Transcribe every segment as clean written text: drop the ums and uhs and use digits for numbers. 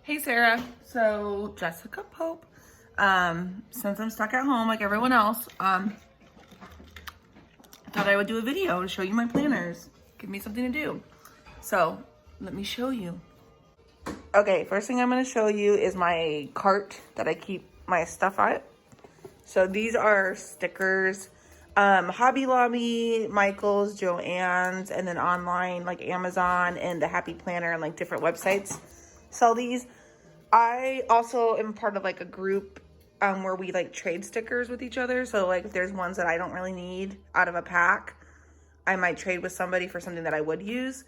Hey Sarah, so Jessica Pope. Since I'm stuck at home like everyone else, thought I would do a video to show you my planners. Give me something to do. So let me show you. Okay, first thing I'm gonna show you is my cart that I keep my stuff at. So these are stickers. Hobby Lobby, Michael's, Joann's, and then online like Amazon and the Happy Planner and like different websites sell these. I also am part of like a group where we like trade stickers with each other. So like if there's ones that I don't really need out of a pack, I might trade with somebody for something that I would use.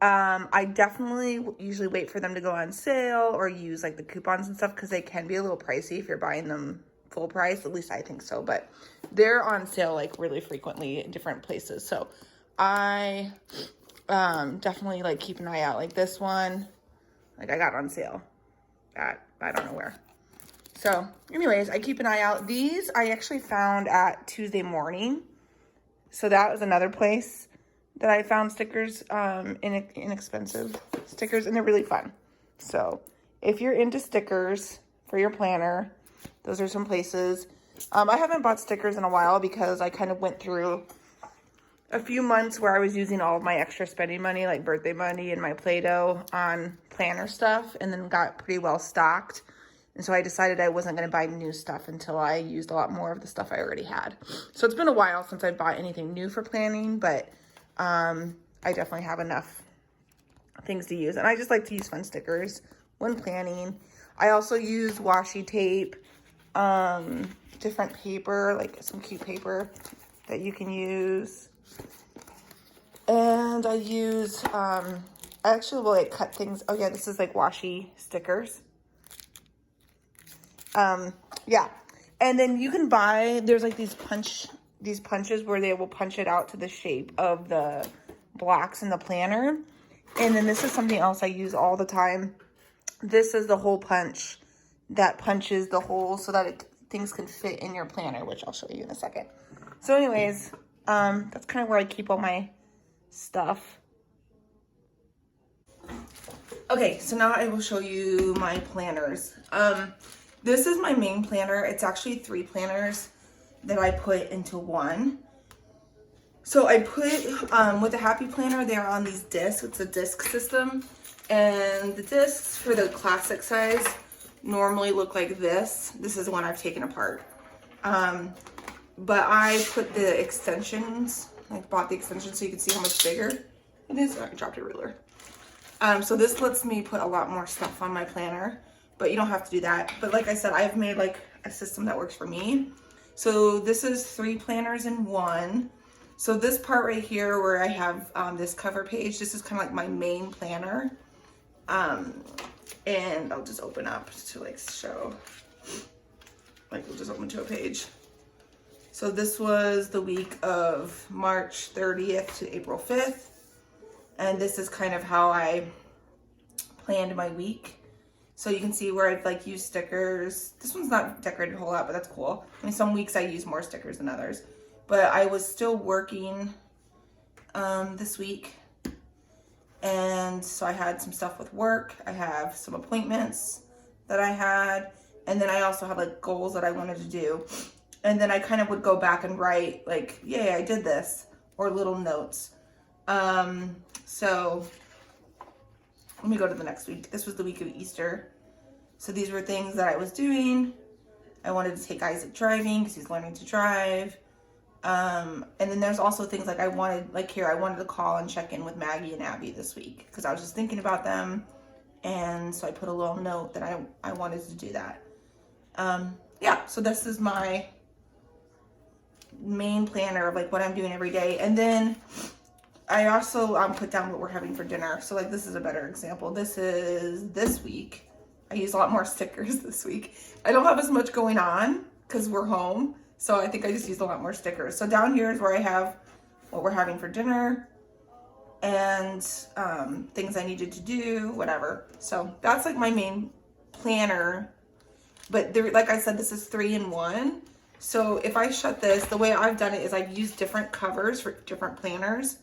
I definitely usually wait for them to go on sale or use like the coupons and stuff because they can be a little pricey if you're buying them full price. At least I think so, but they're on sale like really frequently in different places. So I definitely like keep an eye out. Like this one, like I got on sale at I don't know where. So anyways, I keep an eye out. These I actually found at Tuesday Morning. So that was another place that I found stickers, inexpensive stickers, and they're really fun. So if you're into stickers for your planner, those are some places. I haven't bought stickers in a while because I kind of went through a few months where I was using all of my extra spending money, like birthday money and my Play-Doh on planner stuff, and then got pretty well stocked. And so I decided I wasn't going to buy new stuff until I used a lot more of the stuff I already had. So it's been a while since I bought anything new for planning, but I definitely have enough things to use. And I just like to use fun stickers when planning. I also use washi tape, different paper, like some cute paper that you can use. And I use, I actually will like cut things. Oh yeah, this is like washi stickers. Yeah. And then you can buy, there's like these punches where they will punch it out to the shape of the blocks in the planner. And then this is something else I use all the time. This is the hole punch that punches the hole so that things can fit in your planner, which I'll show you in a second. So anyways, that's kind of where I keep all my stuff. Okay, so now I will show you my planners. This is my main planner. It's actually 3 planners that I put into one. So I put, with the Happy Planner, they're on these discs. It's a disc system. And the discs for the classic size normally look like this. This is the one I've taken apart. But I put the extensions, I bought the extensions so you can see how much bigger it is. I dropped a ruler. So this lets me put a lot more stuff on my planner, but you don't have to do that. But like I said, I've made like a system that works for me. So this is 3 planners in one. So this part right here where I have this cover page, this is kind of like my main planner. And I'll just open up to like show, like we'll just open to a page. So this was the week of March 30th to April 5th. And this is kind of how I planned my week. So you can see where I've like used stickers. This one's not decorated a whole lot, but that's cool. I mean, some weeks I use more stickers than others. But I was still working this week. And so I had some stuff with work. I have some appointments that I had. And then I also had like goals that I wanted to do. And then I kind of would go back and write like, yay, I did this, or little notes. So let me go to the next week. This was the week of Easter. So these were things that I was doing. I wanted to take Isaac driving because he's learning to drive. And then there's also things like I wanted to call and check in with Maggie and Abby this week because I was just thinking about them. And so I put a little note that I wanted to do that. Yeah, so this is my main planner of like what I'm doing every day. And then I also put down what we're having for dinner. So like this is a better example. This is this week. I use a lot more stickers this week. I don't have as much going on because we're home. So I think I just used a lot more stickers. So down here is where I have what we're having for dinner and things I needed to do, whatever. So that's like my main planner. But there, like I said, this is 3 in 1. So if I shut this, the way I've done it is I've used different covers for different planners.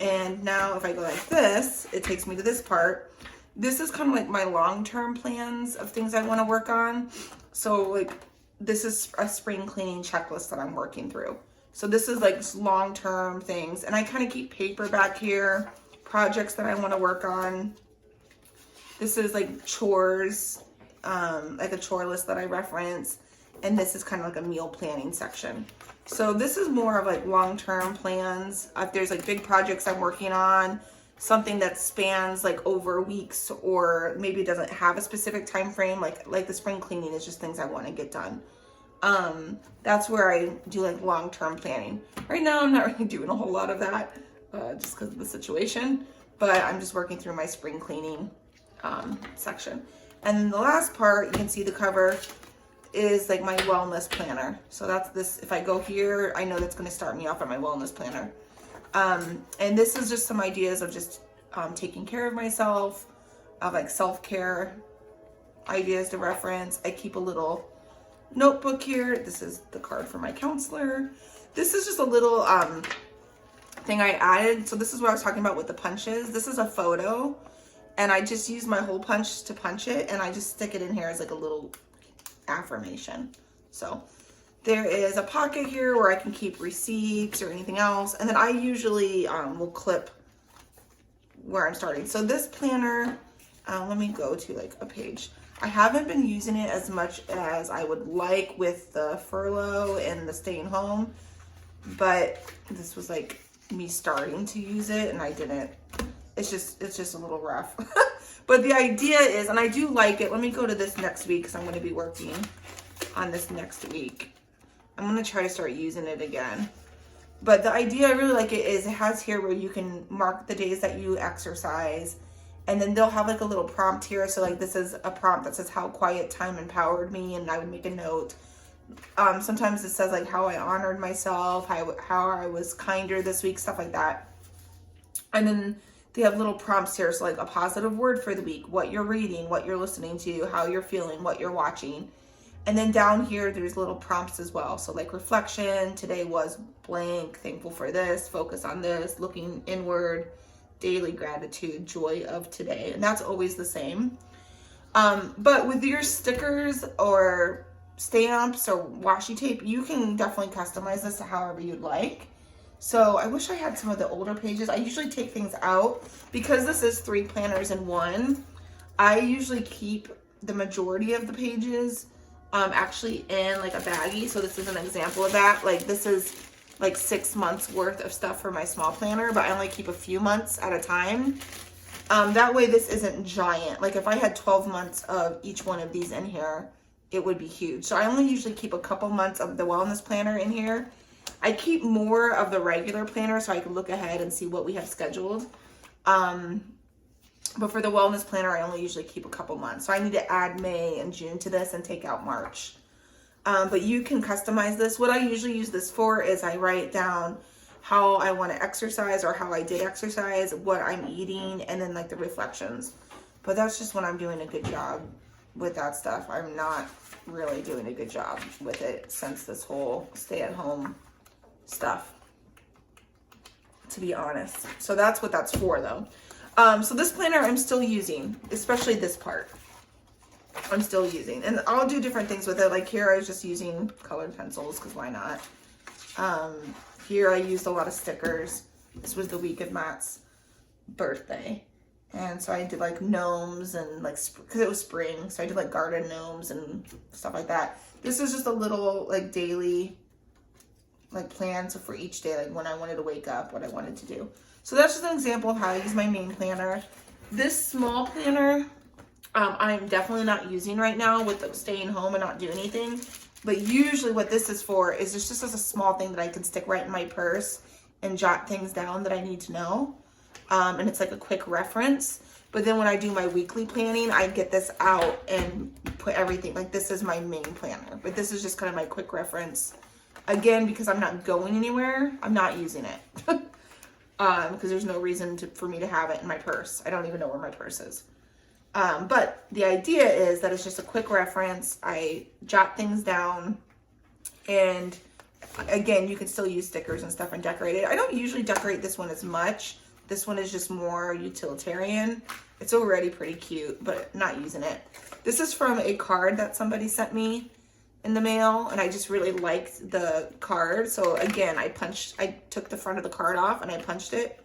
And now if I go like this, it takes me to this part. This is kind of like my long-term plans of things I want to work on. So like this is a spring cleaning checklist that I'm working through. So this is like long-term things. And I kind of keep paper back here, projects that I want to work on. This is like chores, like a chore list that I reference. And this is kind of like a meal planning section. So this is more of like long-term plans. If there's like big projects I'm working on, something that spans like over weeks, or maybe it doesn't have a specific time frame, like the spring cleaning is just things I want to get done. That's where I do like long-term planning. Right now I'm not really doing a whole lot of that, just because of the situation, but I'm just working through my spring cleaning section. And then the last part, you can see the cover, is like my wellness planner. So that's this. If I go here, I know that's going to start me off on my wellness planner. And this is just some ideas of just taking care of myself, of like self-care ideas to reference. I keep a little notebook here. This is the card for my counselor. This is just a little thing I added. So this is what I was talking about with the punches. This is a photo, and I just use my hole punch to punch it, and I just stick it in here as like a little affirmation. So there is a pocket here where I can keep receipts or anything else. And then I usually will clip where I'm starting. So this planner, let me go to like a page. I haven't been using it as much as I would like with the furlough and the staying home, but this was like me starting to use it and I didn't. It's just a little rough. But the idea is, and I do like it. Let me go to this next week because I'm going to be working on this next week. I'm going to try to start using it again. But the idea, I really like it, is it has here where you can mark the days that you exercise. And then they'll have like a little prompt here. So like this is a prompt that says how quiet time empowered me. And I would make a note. Sometimes it says like how I honored myself, how I was kinder this week, stuff like that. And then they have little prompts here. So like a positive word for the week, what you're reading, what you're listening to, how you're feeling, what you're watching. And then down here, there's little prompts as well. So like reflection, today was blank, thankful for this, focus on this, looking inward, daily gratitude, joy of today. And that's always the same. But with your stickers or stamps or washi tape, you can definitely customize this to however you'd like. So I wish I had some of the older pages. I usually take things out because this is 3 planners in one. I usually keep the majority of the pages actually in like a baggie. So this is an example of that. Like this is like 6 months worth of stuff for my small planner, but I only keep a few months at a time. That way this isn't giant. Like if I had 12 months of each one of these in here, it would be huge. So I only usually keep a couple months of the wellness planner in here. I keep more of the regular planner so I can look ahead and see what we have scheduled. But for the wellness planner, I only usually keep a couple months. So I need to add May and June to this and take out March. But you can customize this. What I usually use this for is I write down how I want to exercise or how I did exercise, what I'm eating, and then like the reflections. But that's just when I'm doing a good job with that stuff. I'm not really doing a good job with it since this whole stay-at-home stuff, to be honest. So that's what that's for though. So this planner I'm still using, especially this part. I'm still using, and I'll do different things with it. Like here I was just using colored pencils because why not? Here I used a lot of stickers. This was the week of Matt's birthday, and so I did like gnomes and like, because it was spring, so I did like garden gnomes and stuff like that. This is just a little like daily like plans for each day, like when I wanted to wake up, what I wanted to do. So that's just an example of how I use my main planner. This small planner, I'm definitely not using right now with the staying home and not do anything. But usually what this is for is just as a small thing that I can stick right in my purse and jot things down that I need to know. And it's like a quick reference. But then when I do my weekly planning, I get this out and put everything, like this is my main planner. But this is just kind of my quick reference. Again, because I'm not going anywhere, I'm not using it. Because there's no reason for me to have it in my purse. I don't even know where my purse is. But the idea is that it's just a quick reference. I jot things down, and again, you can still use stickers and stuff and decorate it. I don't usually decorate this one as much. This one is just more utilitarian. It's already pretty cute, but not using it. This is from a card that somebody sent me in the mail, and I just really liked the card. So again, I took the front of the card off and I punched it,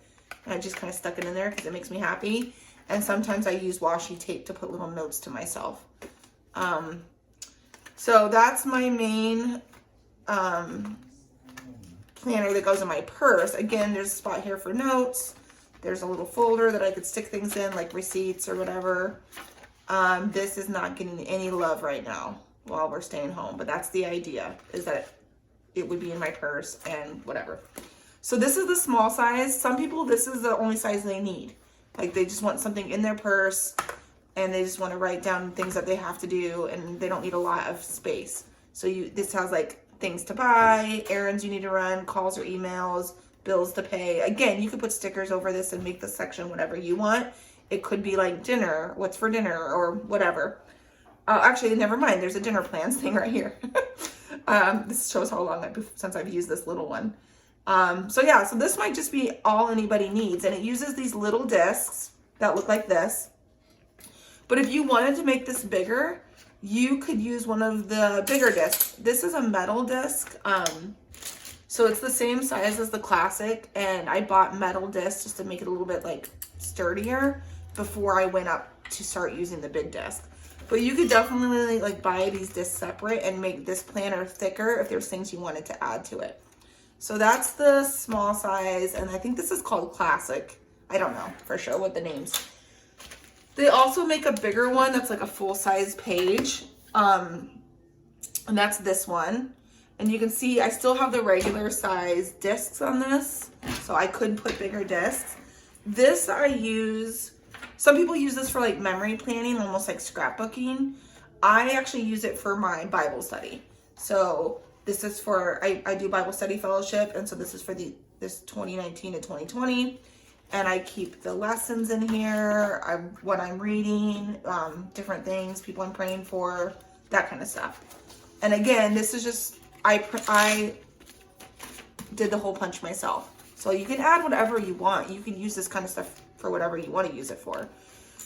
and I just kind of stuck it in there because it makes me happy. And sometimes I use washi tape to put little notes to myself. So that's my main planner that goes in my purse. Again, there's a spot here for notes. There's a little folder that I could stick things in, like receipts or whatever. This is not getting any love right now while we're staying home, but that's the idea, is that it would be in my purse and whatever. So this is the small size. Some people, this is the only size they need. Like they just want something in their purse and they just want to write down things that they have to do, and they don't need a lot of space. So this has like things to buy, errands you need to run, calls or emails, bills to pay. Again, you could put stickers over this and make the section whatever you want. It could be like dinner, what's for dinner, or whatever. Actually, never mind. There's a dinner plans thing right here. This shows how long since I've used this little one. So yeah, so this might just be all anybody needs. And it uses these little discs that look like this. But if you wanted to make this bigger, you could use one of the bigger discs. This is a metal disc. So it's the same size as the classic. And I bought metal discs just to make it a little bit like sturdier before I went up to start using the big disc. But you could definitely like buy these discs separate and make this planner thicker if there's things you wanted to add to it. So that's the small size, and I think this is called classic. I don't know for sure what the names. They also make a bigger one that's like a full-size page, and that's this one. And you can see I still have the regular size discs on this, so I could put bigger discs. This I use, some people use this for like memory planning, almost like scrapbooking. I actually use it for my Bible study. So this is for, I do Bible study fellowship, and so this is for this 2019 to 2020. And I keep the lessons in here, what I'm reading, different things, people I'm praying for, that kind of stuff. And again, this is just, I did the hole punch myself. So you can add whatever you want. You can use this kind of stuff for whatever you want to use it for.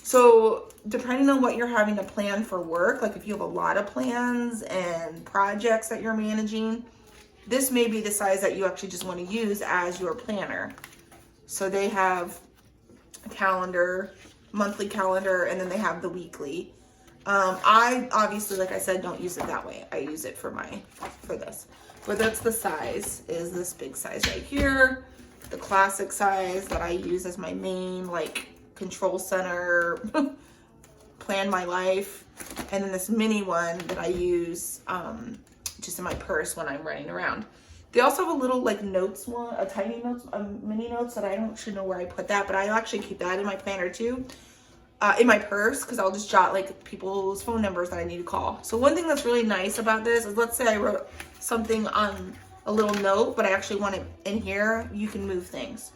So depending on what you're having to plan for work, like if you have a lot of plans and projects that you're managing, this may be the size that you actually just want to use as your planner. So they have a calendar, monthly calendar, and then they have the weekly. I obviously, like I said, don't use it that way. I use it for this. But that's the size, is this big size right here. The classic size that I use as my main, like, control center, plan my life. And then this mini one that I use just in my purse when I'm running around. They also have a little like notes one, a tiny notes, mini notes that I don't actually know where I put that, but I actually keep that in my planner too, in my purse, because I'll just jot like people's phone numbers that I need to call. So one thing that's really nice about this is, let's say I wrote something on a little note, but I actually want it in here, you can move things.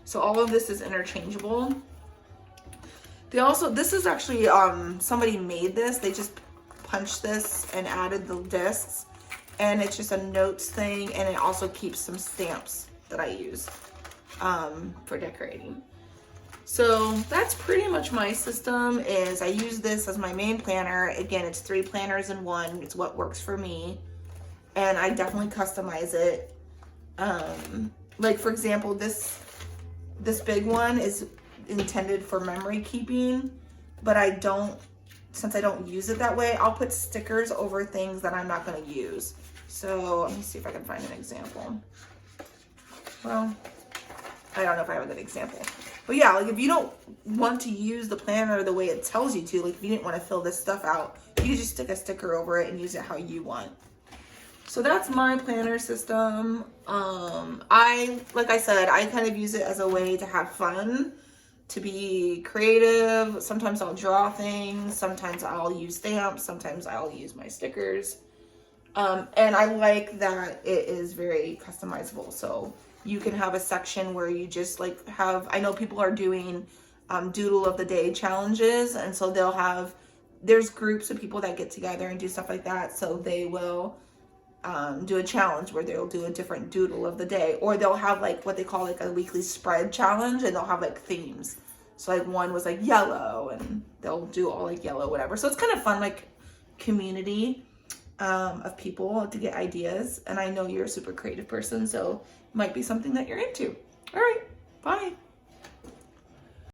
So all of this is interchangeable. They also, this is actually, somebody made this. They just punched this and added the discs. And it's just a notes thing, and it also keeps some stamps that I use for decorating. So that's pretty much my system. Is I use this as my main planner. Again, it's 3 planners in one. It's what works for me, and I definitely customize it. Like for example, this big one is intended for memory keeping, but since I don't use it that way, I'll put stickers over things that I'm not going to use. So let me see if I can find an example. Well, I don't know if I have a good example. But yeah, like if you don't want to use the planner the way it tells you to, like if you didn't want to fill this stuff out, you can just stick a sticker over it and use it how you want. So that's my planner system. Like I said, I kind of use it as a way to have fun, to be creative. Sometimes I'll draw things, sometimes I'll use stamps, sometimes I'll use my stickers. And I like that it is very customizable. So you can have a section where you just like have, I know people are doing doodle of the day challenges, and so there's groups of people that get together and do stuff like that. So they will do a challenge where they'll do a different doodle of the day, or they'll have like what they call like a weekly spread challenge, and they'll have like themes. So like one was like yellow, and they'll do all like yellow, whatever. So it's kind of fun, like community of people to get ideas. And I know you're a super creative person, so it might be something that you're into. All right, bye.